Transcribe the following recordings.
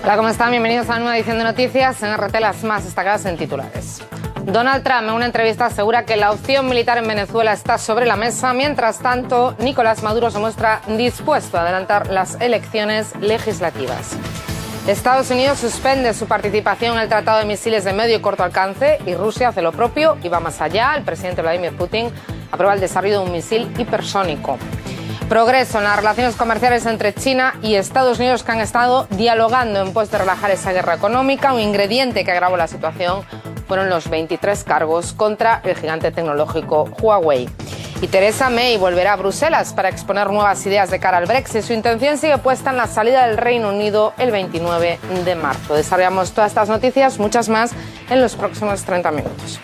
Hola, ¿cómo están? Bienvenidos a una nueva edición de noticias en RT, las más destacadas en titulares. Donald Trump en una entrevista asegura que la opción militar en Venezuela está sobre la mesa. Mientras tanto, Nicolás Maduro se muestra dispuesto a adelantar las elecciones legislativas. Estados Unidos suspende su participación en el Tratado de Misiles de Medio y Corto Alcance y Rusia hace lo propio y va más allá. El presidente Vladimir Putin aprueba el desarrollo de un misil hipersónico. Progreso en las relaciones comerciales entre China y Estados Unidos, que han estado dialogando en pos de relajar esa guerra económica. Un ingrediente que agravó la situación fueron los 23 cargos contra el gigante tecnológico Huawei. Y Theresa May volverá a Bruselas para exponer nuevas ideas de cara al Brexit. Su intención sigue puesta en la salida del Reino Unido el 29 de marzo. Desarrollamos todas estas noticias, muchas más, en los próximos 30 minutos.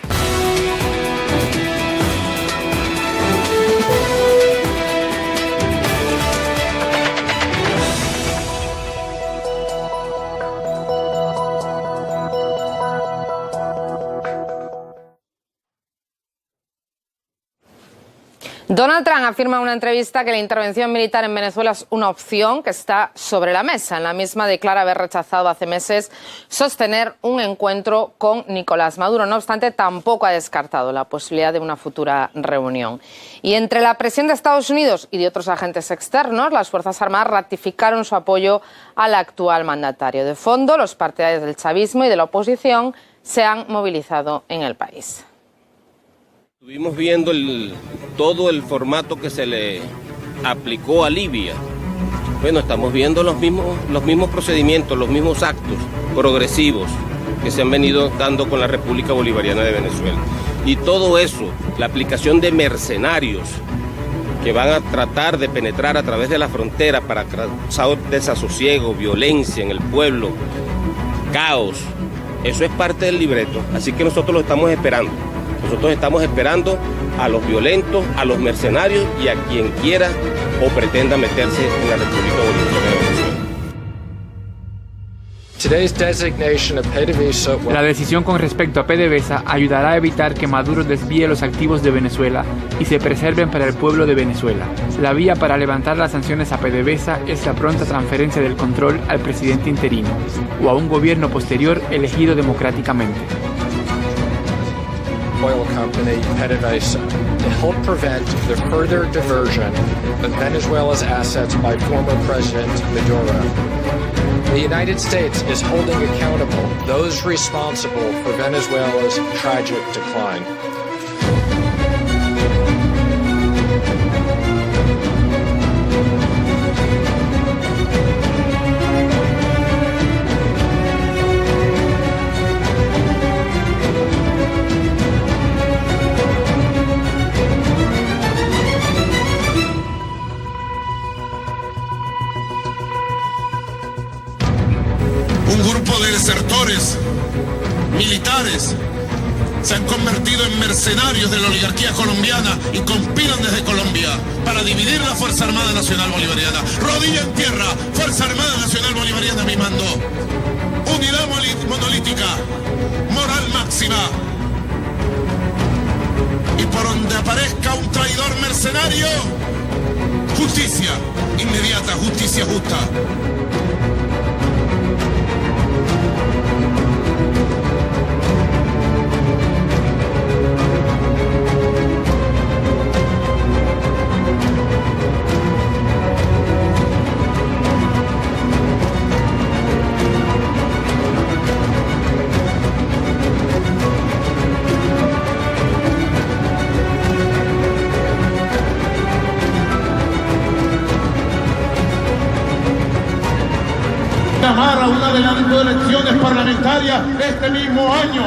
Donald Trump afirma en una entrevista que la intervención militar en Venezuela es una opción que está sobre la mesa. En la misma declara haber rechazado hace meses sostener un encuentro con Nicolás Maduro. No obstante, tampoco ha descartado la posibilidad de una futura reunión. Y entre la presión de Estados Unidos y de otros agentes externos, las Fuerzas Armadas ratificaron su apoyo al actual mandatario. De fondo, los partidarios del chavismo y de la oposición se han movilizado en el país. Estuvimos viendo todo el formato que se le aplicó a Libia. Bueno, estamos viendo los mismos procedimientos, los mismos actos progresivos que se han venido dando con la República Bolivariana de Venezuela. Y todo eso, la aplicación de mercenarios que van a tratar de penetrar a través de la frontera para causar desasosiego, violencia en el pueblo, caos, eso es parte del libreto. Así que nosotros lo estamos esperando. Nosotros estamos esperando a los violentos, a los mercenarios y a quien quiera o pretenda meterse en la República Bolivariana de Venezuela. La decisión con respecto a PDVSA ayudará a evitar que Maduro desvíe los activos de Venezuela y se preserven para el pueblo de Venezuela. La vía para levantar las sanciones a PDVSA es la pronta transferencia del control al presidente interino o a un gobierno posterior elegido democráticamente. Oil company PDVSA to help prevent the further diversion of Venezuela's assets by former President Maduro. The United States is holding accountable those responsible for Venezuela's tragic decline. Desertores militares se han convertido en mercenarios de la oligarquía colombiana y conspiran desde Colombia para dividir la Fuerza Armada Nacional Bolivariana. Rodilla en tierra, Fuerza Armada Nacional Bolivariana a mi mando. Unidad monolítica, moral máxima. Y por donde aparezca un traidor mercenario, justicia inmediata, justicia justa. A un adelanto de elecciones parlamentarias este mismo año.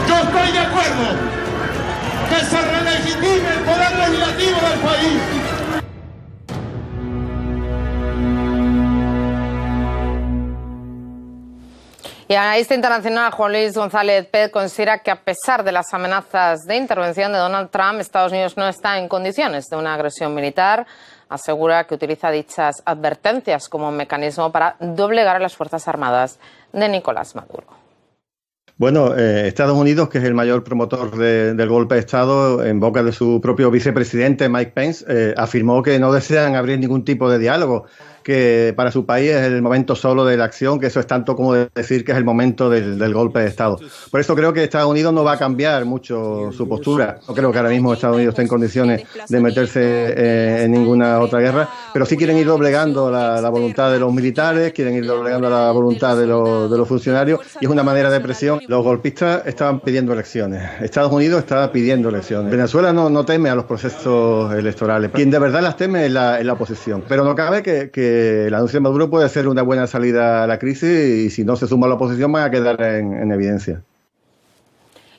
Yo estoy de acuerdo que se relegitime el poder legislativo del país. Y el analista internacional Juan Luis González Pérez considera que a pesar de las amenazas de intervención de Donald Trump, Estados Unidos no está en condiciones de una agresión militar. Asegura que utiliza dichas advertencias como un mecanismo para doblegar a las Fuerzas Armadas de Nicolás Maduro. Bueno, Estados Unidos, que es el mayor promotor del golpe de Estado, en boca de su propio vicepresidente, Mike Pence, afirmó que no desean abrir ningún tipo de diálogo, que para su país es el momento solo de la acción, que eso es tanto como decir que es el momento del golpe de Estado. Por eso creo que Estados Unidos no va a cambiar mucho su postura. No creo que ahora mismo Estados Unidos esté en condiciones de meterse en ninguna otra guerra, pero sí quieren ir doblegando la voluntad de los militares, quieren ir doblegando la voluntad de los funcionarios, y es una manera de presión. Los golpistas estaban pidiendo elecciones. Estados Unidos estaba pidiendo elecciones. Venezuela no teme a los procesos electorales. Quien de verdad las teme es la oposición. Pero no cabe que el anuncio de Maduro puede ser una buena salida a la crisis, y si no se suma la oposición van a quedar en evidencia.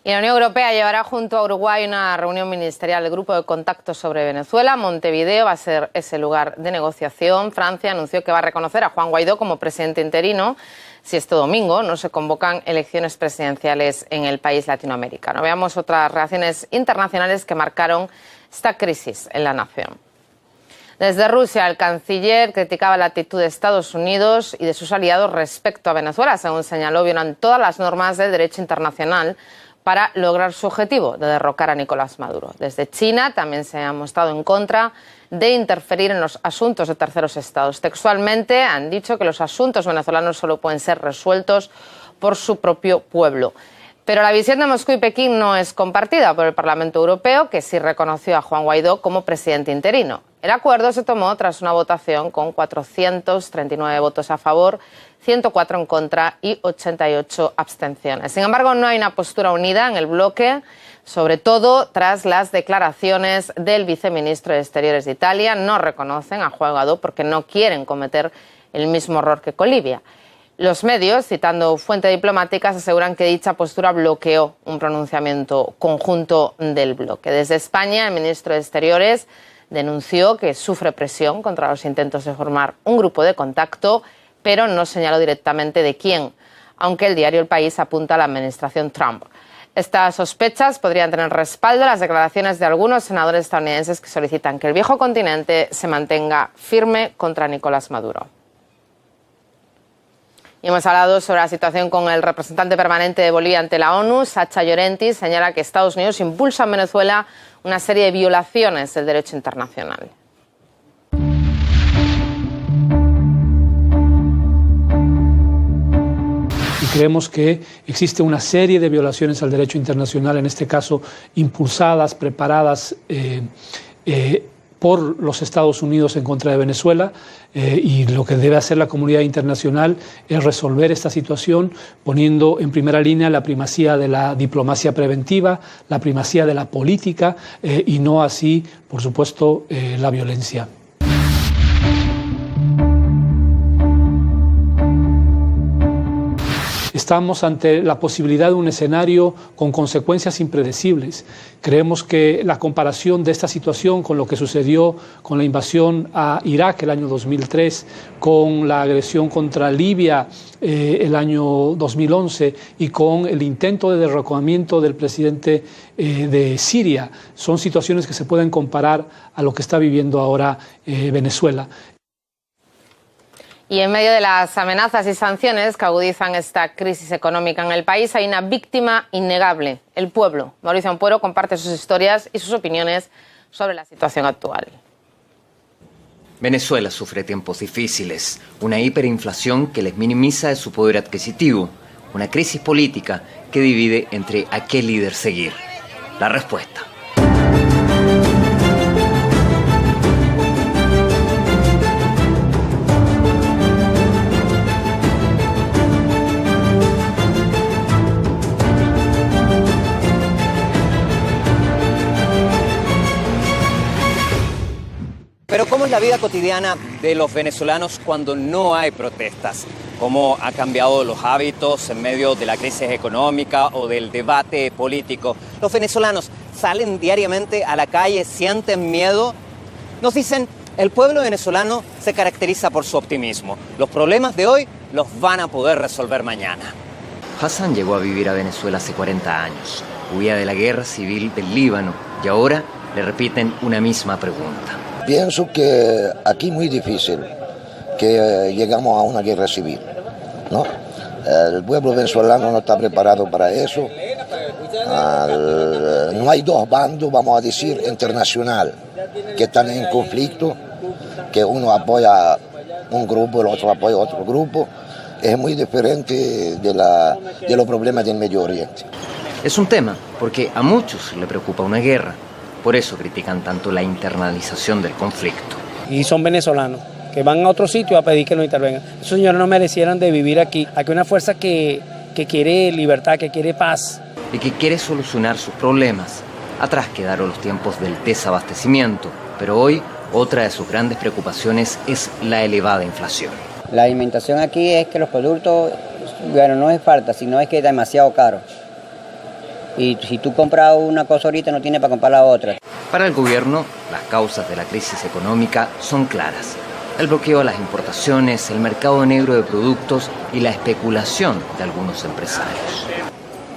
Y la Unión Europea llevará junto a Uruguay una reunión ministerial del Grupo de Contacto sobre Venezuela. Montevideo va a ser ese lugar de negociación. Francia anunció que va a reconocer a Juan Guaidó como presidente interino si este domingo no se convocan elecciones presidenciales en el país latinoamericano. Veamos otras reacciones internacionales que marcaron esta crisis en la nación. Desde Rusia, el canciller criticaba la actitud de Estados Unidos y de sus aliados respecto a Venezuela. Según señaló, violan todas las normas del derecho internacional para lograr su objetivo de derrocar a Nicolás Maduro. Desde China también se ha mostrado en contra de interferir en los asuntos de terceros estados. Textualmente han dicho que los asuntos venezolanos solo pueden ser resueltos por su propio pueblo. Pero la visión de Moscú y Pekín no es compartida por el Parlamento Europeo, que sí reconoció a Juan Guaidó como presidente interino. El acuerdo se tomó tras una votación con 439 votos a favor, 104 en contra y 88 abstenciones. Sin embargo, no hay una postura unida en el bloque, sobre todo tras las declaraciones del viceministro de Exteriores de Italia. No reconocen a Juan Guaidó porque no quieren cometer el mismo error que con Libia. Los medios, citando fuentes diplomáticas, aseguran que dicha postura bloqueó un pronunciamiento conjunto del bloque. Desde España, el ministro de Exteriores denunció que sufre presión contra los intentos de formar un grupo de contacto, pero no señaló directamente de quién, aunque el diario El País apunta a la administración Trump. Estas sospechas podrían tener respaldo en las declaraciones de algunos senadores estadounidenses que solicitan que el viejo continente se mantenga firme contra Nicolás Maduro. Y hemos hablado sobre la situación con el representante permanente de Bolivia ante la ONU. Sacha Llorenti señala que Estados Unidos impulsa en Venezuela una serie de violaciones del derecho internacional. Y creemos que existe una serie de violaciones al derecho internacional, en este caso impulsadas, preparadas por los Estados Unidos en contra de Venezuela, y lo que debe hacer la comunidad internacional es resolver esta situación poniendo en primera línea la primacía de la diplomacia preventiva, la primacía de la política y no así, por supuesto, la violencia. Estamos ante la posibilidad de un escenario con consecuencias impredecibles. Creemos que la comparación de esta situación con lo que sucedió con la invasión a Irak el año 2003, con la agresión contra Libia el año 2011 y con el intento de derrocamiento del presidente de Siria, son situaciones que se pueden comparar a lo que está viviendo ahora Venezuela. Y en medio de las amenazas y sanciones que agudizan esta crisis económica en el país, hay una víctima innegable, el pueblo. Mauricio Ampuero comparte sus historias y sus opiniones sobre la situación actual. Venezuela sufre tiempos difíciles, una hiperinflación que les minimiza su poder adquisitivo, una crisis política que divide entre a qué líder seguir. La respuesta. Pero ¿cómo es la vida cotidiana de los venezolanos cuando no hay protestas? ¿Cómo ha cambiado los hábitos en medio de la crisis económica o del debate político? ¿Los venezolanos salen diariamente a la calle, sienten miedo? Nos dicen, el pueblo venezolano se caracteriza por su optimismo. Los problemas de hoy los van a poder resolver mañana. Hassan llegó a vivir a Venezuela hace 40 años. Huía de la guerra civil del Líbano y ahora le repiten una misma pregunta. Pienso que aquí es muy difícil que llegamos a una guerra civil, ¿no? El pueblo venezolano no está preparado para eso. No hay dos bandos, vamos a decir, internacional, que están en conflicto, que uno apoya un grupo, el otro apoya otro grupo. Es muy diferente de los problemas del Medio Oriente. Es un tema porque a muchos le preocupa una guerra. Por eso critican tanto la internalización del conflicto. Y son venezolanos, que van a otro sitio a pedir que lo intervengan. Esos señores no merecieran de vivir aquí. Aquí hay una fuerza que quiere libertad, que quiere paz. Y que quiere solucionar sus problemas. Atrás quedaron los tiempos del desabastecimiento, pero hoy otra de sus grandes preocupaciones es la elevada inflación. La alimentación aquí es que los productos, bueno, no es falta, sino es que es demasiado caro. Y si tú compras una cosa ahorita no tienes para comprar la otra. Para el gobierno, las causas de la crisis económica son claras. El bloqueo a las importaciones, el mercado negro de productos y la especulación de algunos empresarios.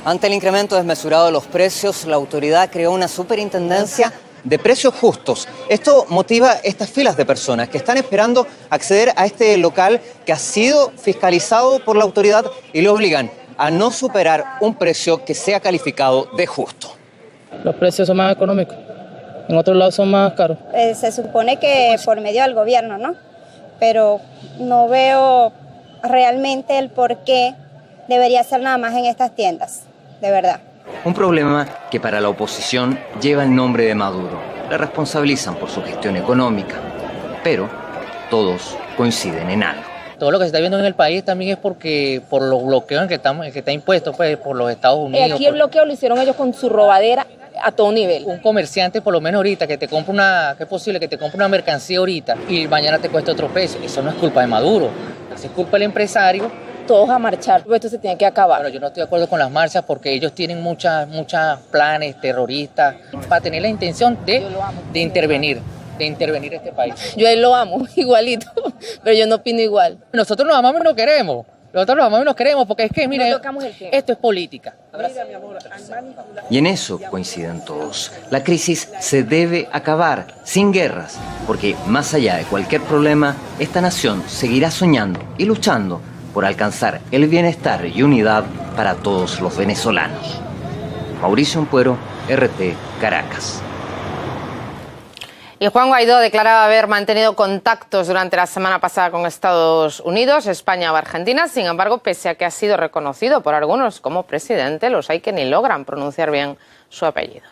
Ante el incremento desmesurado de los precios, la autoridad creó una superintendencia de precios justos. Esto motiva estas filas de personas que están esperando acceder a este local que ha sido fiscalizado por la autoridad y lo obligan a no superar un precio que sea calificado de justo. Los precios son más económicos, en otros lados son más caros. Se supone que por medio del gobierno, ¿no? Pero no veo realmente el por qué debería ser nada más en estas tiendas, de verdad. Un problema que para la oposición lleva el nombre de Maduro. Le responsabilizan por su gestión económica, pero todos coinciden en algo. Todo lo que se está viendo en el país también es porque por los bloqueos que está impuesto pues, por los Estados Unidos. Aquí el bloqueo lo hicieron ellos con su robadera a todo nivel. Un comerciante, por lo menos ahorita, que te compra que es posible que te compre una mercancía ahorita y mañana te cueste otro precio. Eso no es culpa de Maduro, eso es culpa del empresario. Todos a marchar, esto se tiene que acabar. Bueno, yo no estoy de acuerdo con las marchas porque ellos tienen muchos planes terroristas para tener la intención de intervenir este país. Yo a él lo amo, igualito, pero yo no opino igual. Nosotros nos amamos y nos queremos. Nosotros nos amamos y nos queremos porque es que, mire, esto es política. Y en eso coinciden todos. La crisis se debe acabar sin guerras, porque más allá de cualquier problema, esta nación seguirá soñando y luchando por alcanzar el bienestar y unidad para todos los venezolanos. Mauricio Ampuero, RT, Caracas. Y Juan Guaidó declaraba haber mantenido contactos durante la semana pasada con Estados Unidos, España o Argentina. Sin embargo, pese a que ha sido reconocido por algunos como presidente, los hay que ni logran pronunciar bien su apellido.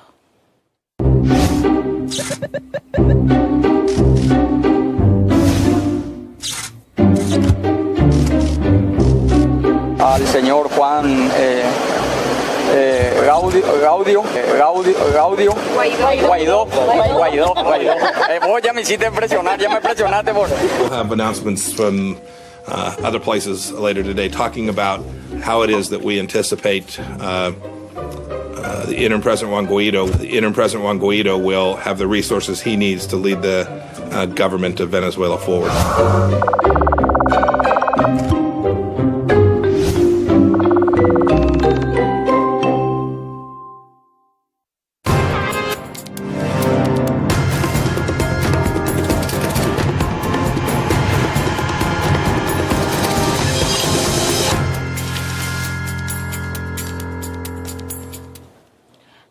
Al señor Juan Guaidó. Vos ya me hiciste impresionar, ya me impresionaste vos. We'll have announcements from other places later today talking about how it is that we anticipate the interim President Juan Guaidó will have the resources he needs to lead the government of Venezuela forward.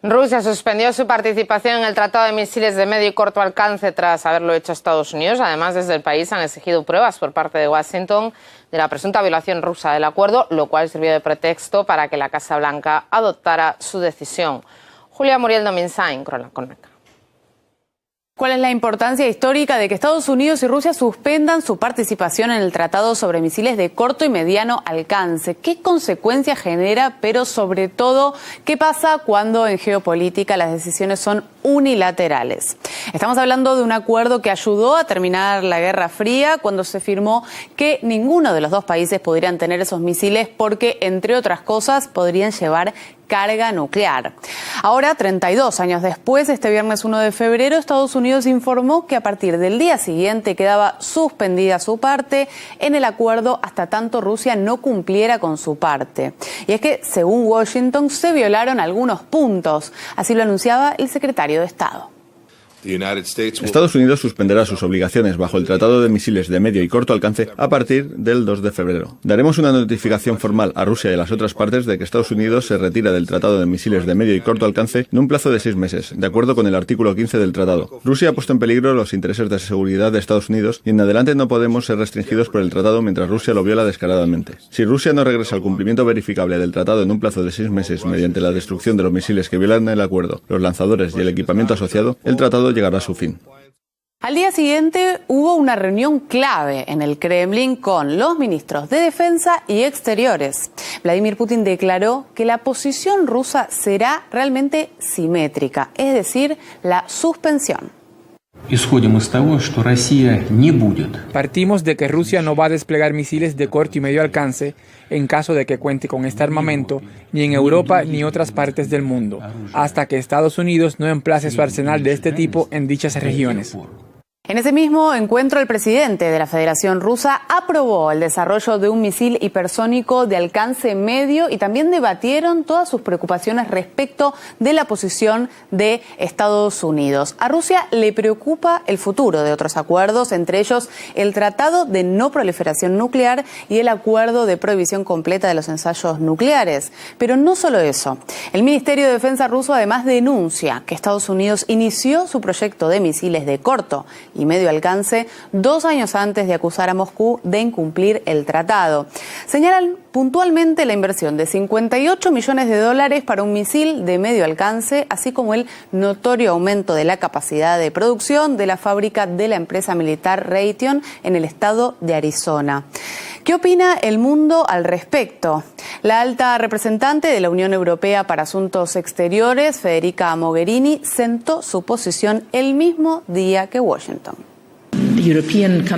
Rusia suspendió su participación en el Tratado de Misiles de Medio y Corto Alcance tras haberlo hecho Estados Unidos. Además, desde el país han exigido pruebas por parte de Washington de la presunta violación rusa del acuerdo, lo cual sirvió de pretexto para que la Casa Blanca adoptara su decisión. Julia Muriel Dominsain, Crónica. ¿Cuál es la importancia histórica de que Estados Unidos y Rusia suspendan su participación en el Tratado sobre Misiles de Corto y Mediano Alcance? ¿Qué consecuencias genera? Pero sobre todo, ¿qué pasa cuando en geopolítica las decisiones son unilaterales? Estamos hablando de un acuerdo que ayudó a terminar la Guerra Fría cuando se firmó que ninguno de los dos países podrían tener esos misiles porque, entre otras cosas, podrían llevar carga nuclear. Ahora, 32 años después, este viernes 1 de febrero, Estados Unidos informó que a partir del día siguiente quedaba suspendida su parte en el acuerdo hasta tanto Rusia no cumpliera con su parte. Y es que, según Washington, se violaron algunos puntos. Así lo anunciaba el secretario de Estado. Estados Unidos suspenderá sus obligaciones bajo el Tratado de Misiles de Medio y Corto Alcance a partir del 2 de febrero. Daremos una notificación formal a Rusia y a las otras partes de que Estados Unidos se retira del Tratado de Misiles de Medio y Corto Alcance en un plazo de 6 meses, de acuerdo con el artículo 15 del tratado. Rusia ha puesto en peligro los intereses de seguridad de Estados Unidos y en adelante no podemos ser restringidos por el tratado mientras Rusia lo viola descaradamente. Si Rusia no regresa al cumplimiento verificable del tratado en un plazo de 6 meses mediante la destrucción de los misiles que violan el acuerdo, los lanzadores y el equipamiento asociado, el tratado llegará a su fin. Al día siguiente hubo una reunión clave en el Kremlin con los ministros de Defensa y Exteriores. Vladimir Putin declaró que la posición rusa será realmente simétrica, es decir, la suspensión. Partimos de que Rusia no va a desplegar misiles de corto y medio alcance en caso de que cuente con este armamento ni en Europa ni otras partes del mundo, hasta que Estados Unidos no emplace su arsenal de este tipo en dichas regiones. En ese mismo encuentro, el presidente de la Federación Rusa aprobó el desarrollo de un misil hipersónico de alcance medio y también debatieron todas sus preocupaciones respecto de la posición de Estados Unidos. A Rusia le preocupa el futuro de otros acuerdos, entre ellos el Tratado de No Proliferación Nuclear y el Acuerdo de Prohibición Completa de los Ensayos Nucleares. Pero no solo eso. El Ministerio de Defensa ruso además denuncia que Estados Unidos inició su proyecto de misiles de corto y medio alcance 2 años antes de acusar a Moscú de incumplir el tratado. Señalan puntualmente la inversión de $58 millones para un misil de medio alcance, así como el notorio aumento de la capacidad de producción de la fábrica de la empresa militar Raytheon en el estado de Arizona. ¿Qué opina el mundo al respecto? La alta representante de la Unión Europea para Asuntos Exteriores, Federica Mogherini, sentó su posición el mismo día que Washington.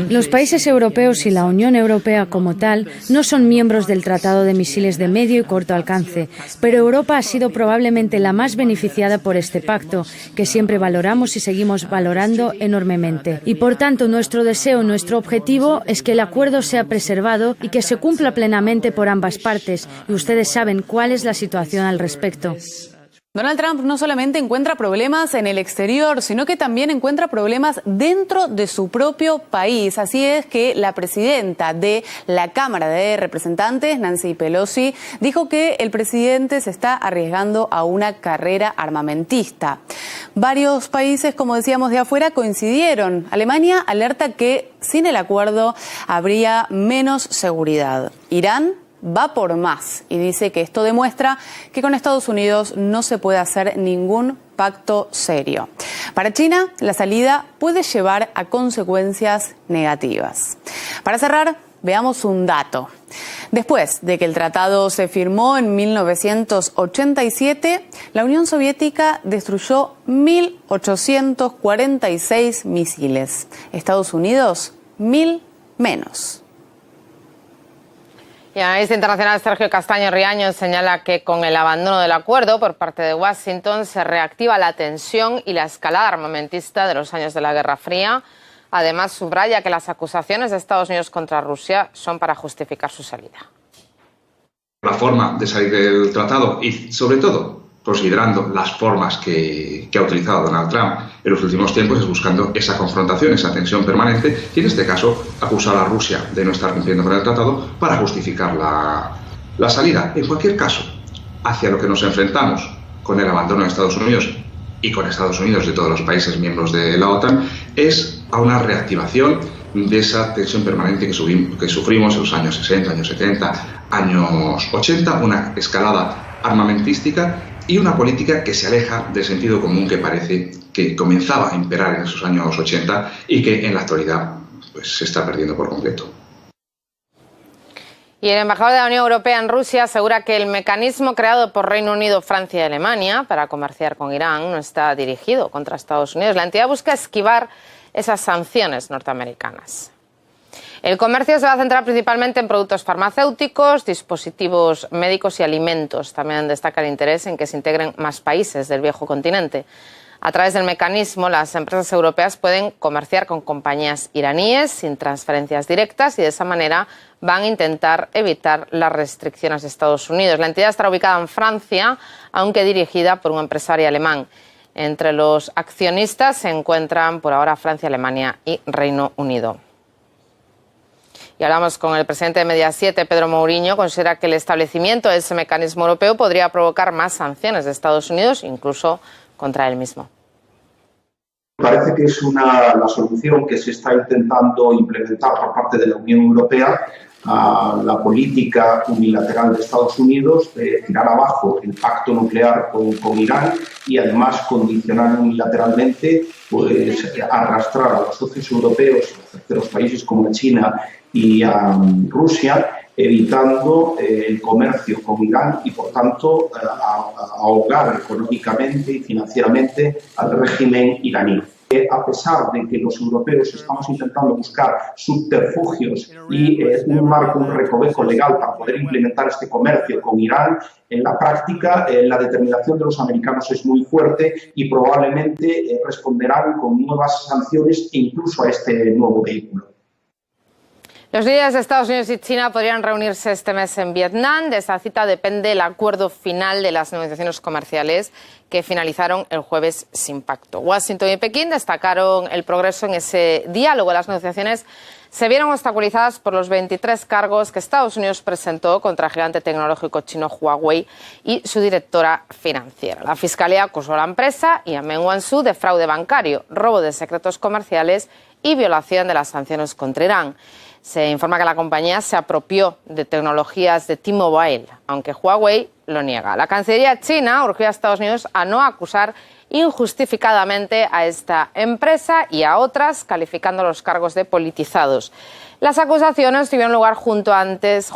Los países europeos y la Unión Europea como tal no son miembros del Tratado de Misiles de Medio y Corto Alcance, pero Europa ha sido probablemente la más beneficiada por este pacto, que siempre valoramos y seguimos valorando enormemente. Y por tanto, nuestro deseo, nuestro objetivo es que el acuerdo sea preservado y que se cumpla plenamente por ambas partes, y ustedes saben cuál es la situación al respecto. Donald Trump no solamente encuentra problemas en el exterior, sino que también encuentra problemas dentro de su propio país. Así es que la presidenta de la Cámara de Representantes, Nancy Pelosi, dijo que el presidente se está arriesgando a una carrera armamentista. Varios países, como decíamos, de afuera coincidieron. Alemania alerta que sin el acuerdo habría menos seguridad. Irán va por más y dice que esto demuestra que con Estados Unidos no se puede hacer ningún pacto serio. Para China, la salida puede llevar a consecuencias negativas. Para cerrar, veamos un dato. Después de que el tratado se firmó en 1987, la Unión Soviética destruyó 1.846 misiles. Estados Unidos, 1.000 menos. Y el analista internacional Sergio Castaño Riaño señala que con el abandono del acuerdo por parte de Washington se reactiva la tensión y la escalada armamentista de los años de la Guerra Fría. Además, subraya que las acusaciones de Estados Unidos contra Rusia son para justificar su salida. La forma de salir del tratado y, sobre todo, considerando las formas que ha utilizado Donald Trump en los últimos tiempos, es buscando esa confrontación, esa tensión permanente y en este caso acusar a Rusia de no estar cumpliendo con el tratado para justificar la salida. En cualquier caso, hacia lo que nos enfrentamos con el abandono de Estados Unidos y con Estados Unidos de todos los países miembros de la OTAN es a una reactivación de esa tensión permanente que sufrimos en los años 60, años 70, años 80, una escalada armamentística y una política que se aleja del sentido común que parece que comenzaba a imperar en esos años 80 y que en la actualidad pues, se está perdiendo por completo. Y el embajador de la Unión Europea en Rusia asegura que el mecanismo creado por Reino Unido, Francia y Alemania para comerciar con Irán no está dirigido contra Estados Unidos. La entidad busca esquivar esas sanciones norteamericanas. El comercio se va a centrar principalmente en productos farmacéuticos, dispositivos médicos y alimentos. También destaca el interés en que se integren más países del viejo continente. A través del mecanismo, las empresas europeas pueden comerciar con compañías iraníes sin transferencias directas y de esa manera van a intentar evitar las restricciones de Estados Unidos. La entidad estará ubicada en Francia, aunque dirigida por un empresario alemán. Entre los accionistas se encuentran por ahora Francia, Alemania y Reino Unido. Y hablamos con el presidente de Mediaset, Pedro Mourinho. Considera que el establecimiento de ese mecanismo europeo podría provocar más sanciones de Estados Unidos, incluso contra él mismo. Parece que es la solución que se está intentando implementar por parte de la Unión Europea a la política unilateral de Estados Unidos de tirar abajo el pacto nuclear con Irán y además condicionar unilateralmente, pues arrastrar a los socios europeos, a terceros países como China y a Rusia, evitando el comercio con Irán y, por tanto, ahogar económicamente y financieramente al régimen iraní. A pesar de que los europeos estamos intentando buscar subterfugios y un marco, un recoveco legal para poder implementar este comercio con Irán, en la práctica la determinación de los americanos es muy fuerte y probablemente responderán con nuevas sanciones e incluso a este nuevo vehículo. Los líderes de Estados Unidos y China podrían reunirse este mes en Vietnam. De esta cita depende el acuerdo final de las negociaciones comerciales que finalizaron el jueves sin pacto. Washington y Pekín destacaron el progreso en ese diálogo. Las negociaciones se vieron obstaculizadas por los 23 cargos que Estados Unidos presentó contra el gigante tecnológico chino Huawei y su directora financiera. La Fiscalía acusó a la empresa y a Meng Wanzhou de fraude bancario, robo de secretos comerciales y violación de las sanciones contra Irán. Se informa que la compañía se apropió de tecnologías de T-Mobile, aunque Huawei lo niega. La Cancillería china urgió a Estados Unidos a no acusar injustificadamente a esta empresa y a otras, calificando los cargos de politizados. Las acusaciones tuvieron lugar justo antes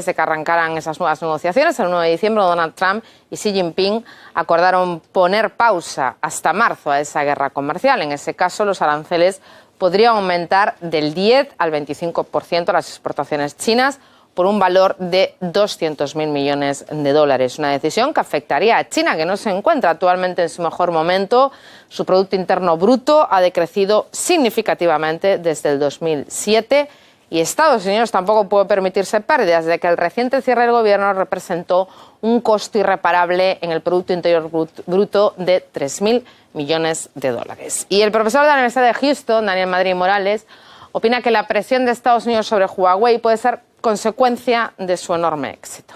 de que arrancaran esas nuevas negociaciones. El 1 de diciembre, Donald Trump y Xi Jinping acordaron poner pausa hasta marzo a esa guerra comercial. En ese caso, los aranceles podrían aumentar del 10 al 25% las exportaciones chinas por un valor de 200.000 millones de dólares. Una decisión que afectaría a China, que no se encuentra actualmente en su mejor momento. Su Producto Interno Bruto ha decrecido significativamente desde el 2007 y Estados Unidos tampoco puede permitirse pérdidas, de que el reciente cierre del gobierno representó un costo irreparable en el Producto Interior Bruto de 3.000 millones de dólares. Y el profesor de la Universidad de Houston, Daniel Madrid Morales, opina que la presión de Estados Unidos sobre Huawei puede ser consecuencia de su enorme éxito.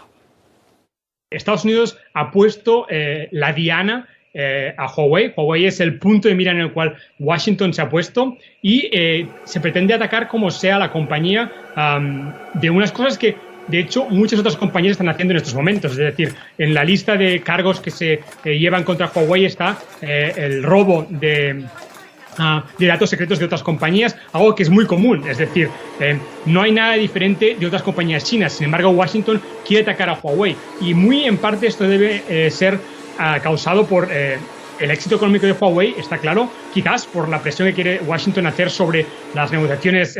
Estados Unidos ha puesto la diana a Huawei. Huawei es el punto de mira en el cual Washington se ha puesto y se pretende atacar como sea la compañía de unas cosas que, de hecho, muchas otras compañías están haciendo en estos momentos. Es decir, en la lista de cargos que se llevan contra Huawei está el robo de datos secretos de otras compañías, algo que es muy común. Es decir, no hay nada diferente de otras compañías chinas. Sin embargo, Washington quiere atacar a Huawei y muy en parte esto debe ser causado por el éxito económico de Huawei, está claro, quizás por la presión que quiere Washington hacer sobre las negociaciones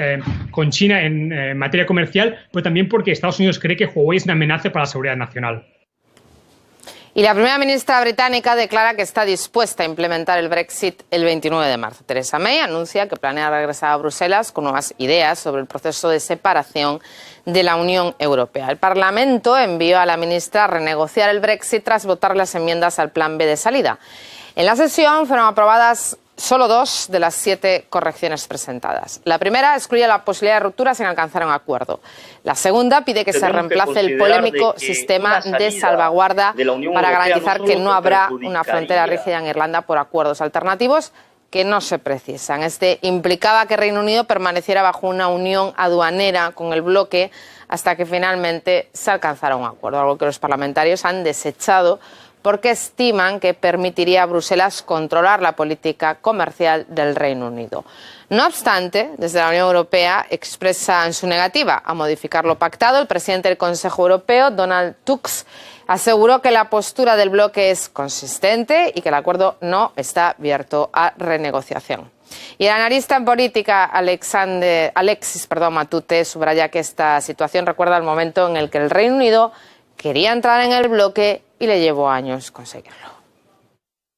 con China en materia comercial, pero también porque Estados Unidos cree que Huawei es una amenaza para la seguridad nacional. Y la primera ministra británica declara que está dispuesta a implementar el Brexit el 29 de marzo. Theresa May anuncia que planea regresar a Bruselas con nuevas ideas sobre el proceso de separación de la Unión Europea. El Parlamento envió a la ministra a renegociar el Brexit tras votar las enmiendas al plan B de salida. En la sesión fueron aprobadas solo 2 de las 7 correcciones presentadas. La primera excluye la posibilidad de ruptura sin alcanzar un acuerdo. La segunda pide que se reemplace el polémico sistema de salvaguarda para garantizar que no habrá una frontera rígida en Irlanda por acuerdos alternativos que no se precisan. Este implicaba que Reino Unido permaneciera bajo una unión aduanera con el bloque hasta que finalmente se alcanzara un acuerdo, algo que los parlamentarios han desechado porque estiman que permitiría a Bruselas controlar la política comercial del Reino Unido. No obstante, desde la Unión Europea expresan su negativa a modificar lo pactado. El presidente del Consejo Europeo, Donald Tusk, aseguró que la postura del bloque es consistente y que el acuerdo no está abierto a renegociación. Y el analista en política Alexis Matute subraya que esta situación recuerda el momento en el que el Reino Unido quería entrar en el bloque y le llevó años conseguirlo.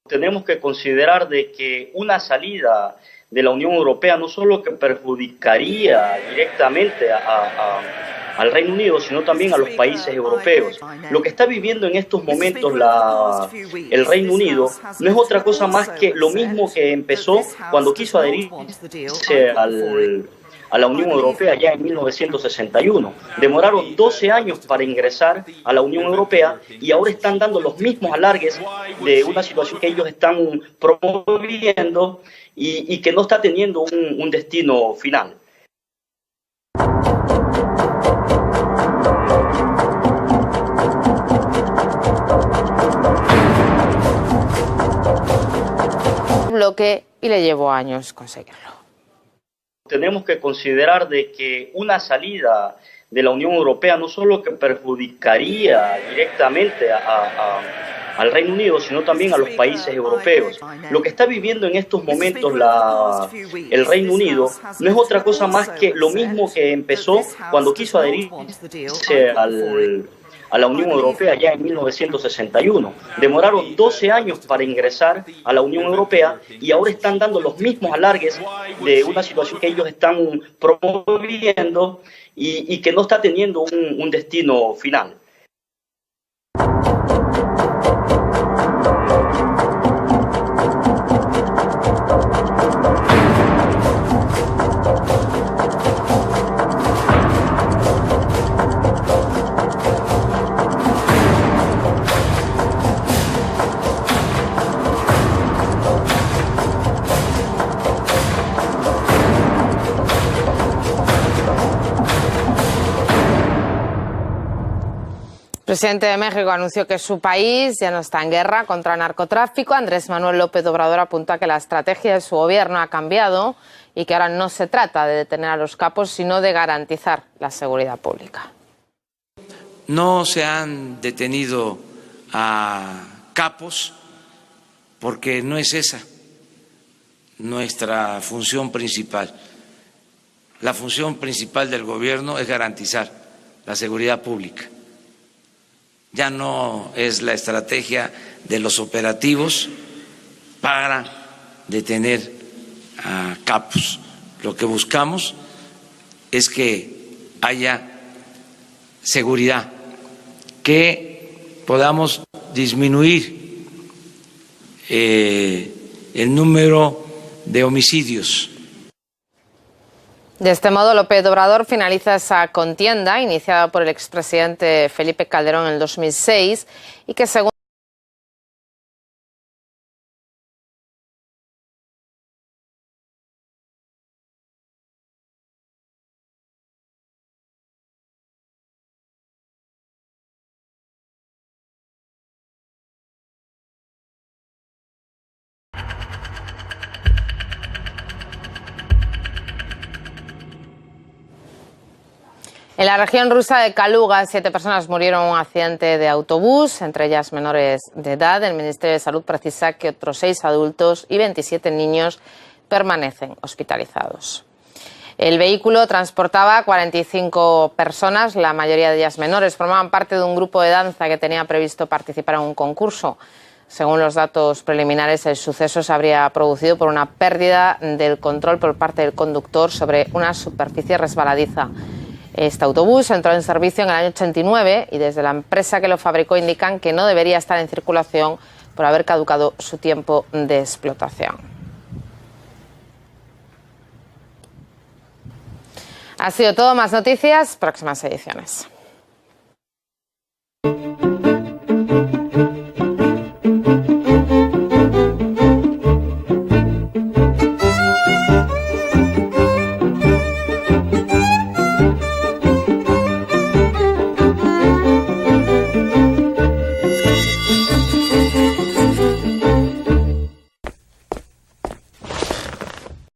Tenemos que considerar de que una salida de la Unión Europea no solo que perjudicaría directamente al Reino Unido, sino también a los países europeos. Lo que está viviendo en estos momentos el Reino Unido no es otra cosa más que lo mismo que empezó cuando quiso adherirse a la Unión Europea ya en 1961. Demoraron 12 años para ingresar a la Unión Europea y ahora están dando los mismos alargues de una situación que ellos están promoviendo y que no está teniendo un destino final. Bloque y le llevó años conseguirlo. Tenemos que considerar de que una salida de la Unión Europea no solo que perjudicaría directamente al Reino Unido, sino también a los países europeos. Lo que está viviendo en estos momentos el Reino Unido no es otra cosa más que lo mismo que empezó cuando quiso adherirse a la Unión Europea ya en 1961. Demoraron 12 años para ingresar a la Unión Europea y ahora están dando los mismos alargues de una situación que ellos están promoviendo y que no está teniendo un destino final. El presidente de México anunció que su país ya no está en guerra contra el narcotráfico. Andrés Manuel López Obrador apuntó a que la estrategia de su gobierno ha cambiado y que ahora no se trata de detener a los capos, sino de garantizar la seguridad pública. No se han detenido a capos porque no es esa nuestra función principal. La función principal del gobierno es garantizar la seguridad pública. Ya no es la estrategia de los operativos para detener a capos. Lo que buscamos es que haya seguridad, que podamos disminuir el número de homicidios. De este modo, López Obrador finaliza esa contienda iniciada por el expresidente Felipe Calderón en el 2006 y que, según en la región rusa de Kaluga, 7 personas murieron en un accidente de autobús, entre ellas menores de edad. El Ministerio de Salud precisa que otros 6 adultos y 27 niños permanecen hospitalizados. El vehículo transportaba 45 personas, la mayoría de ellas menores. Formaban parte de un grupo de danza que tenía previsto participar en un concurso. Según los datos preliminares, el suceso se habría producido por una pérdida del control por parte del conductor sobre una superficie resbaladiza. Este autobús entró en servicio en el año 89 y desde la empresa que lo fabricó indican que no debería estar en circulación por haber caducado su tiempo de explotación. Ha sido todo. Más noticias, próximas ediciones.